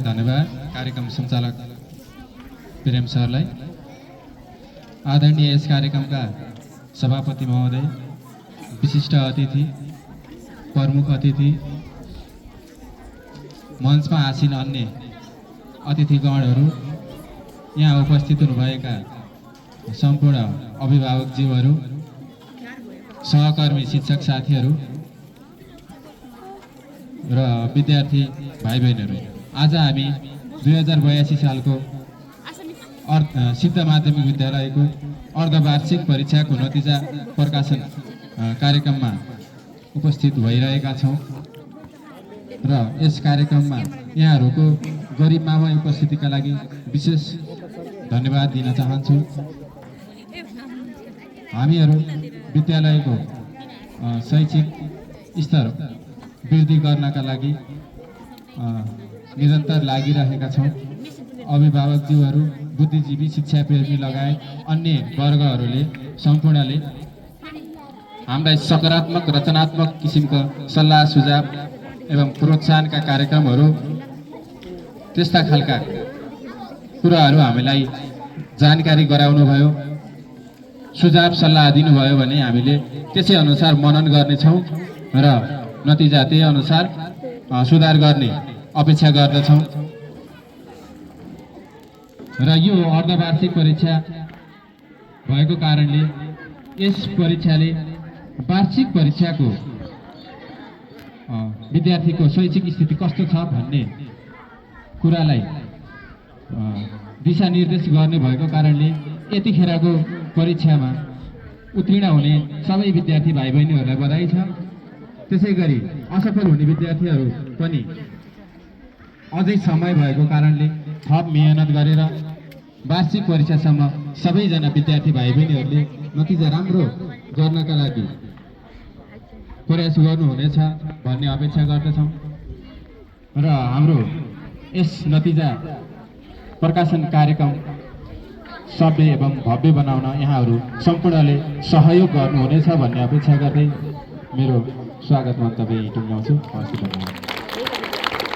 धन्यवाद कार्यक्रम सञ्चालक प्रेम सरलाई। आदरणीय यस कार्यक्रमका सभापति महोदय, विशिष्ट अतिथि, प्रमुख अतिथि, मञ्चमा आसीन अन्य अतिथिगणहरू, यहाँ उपस्थित हुनुभएका सम्पूर्ण अभिभावकज्यूहरू, सहकर्मी शिक्षक साथीहरू र विद्यार्थी भाइ बहिनीहरू, आज हामी 2082 सालको सिद्ध माध्यमिक विद्यालयको अर्धवार्षिक परीक्षाको नतिजा प्रकाशन कार्यक्रममा उपस्थित भइरहेका छौँ र यस कार्यक्रममा यहाँहरूको गरिमामय उपस्थितिका लागि विशेष धन्यवाद दिन चाहन्छु। हामीहरू विद्यालयको शैक्षिक स्तर वृद्धि गर्नका लागि निरन्तर लागिरहेका छौँ। अभिभावकज्यूहरू, बुद्धिजीवी, शिक्षाप्रेमी लगायत अन्य वर्गहरूले सम्पूर्णले हामीलाई सकारात्मक रचनात्मक किसिमका सल्लाह सुझाव एवं प्रोत्साहनका कार्यक्रमहरू, त्यस्ता खालका कुराहरू हामीलाई जानकारी गराउनुभयो, सुझाव सल्लाह दिनुभयो भने हामीले त्यसै अनुसार मनन गर्नेछौँ र नतिजा त्यही अनुसार सुधार गर्ने अपेक्षा गर्दछौँ। र यो अर्धवार्षिक परीक्षा भएको कारणले यस परीक्षाले वार्षिक परीक्षाको विद्यार्थीको शैक्षिक स्थिति कस्तो छ भन्ने कुरालाई दिशानिर्देश गर्ने भएको कारणले यतिखेरको परीक्षामा उत्तीर्ण हुने सबै विद्यार्थी भाइ बहिनीहरूलाई बधाई छ। त्यसै गरी असफल हुने विद्यार्थीहरू पनि अझै समय भएको कारणले थप मेहनत गरेर वार्षिक परीक्षासम्म सबैजना विद्यार्थी भाइ बहिनीहरूले नतिजा राम्रो गर्नका लागि प्रयास गर्नुहुनेछ भन्ने अपेक्षा गर्दछौँ र हाम्रो यस नतिजा प्रकाशन कार्यक्रम सभ्य एवं भव्य बनाउन यहाँहरू सम्पूर्णले सहयोग गर्नुहुनेछ भन्ने अपेक्षा गर्दै मेरो स्वागत मन्तव्य टुङ्ग्याउँछु।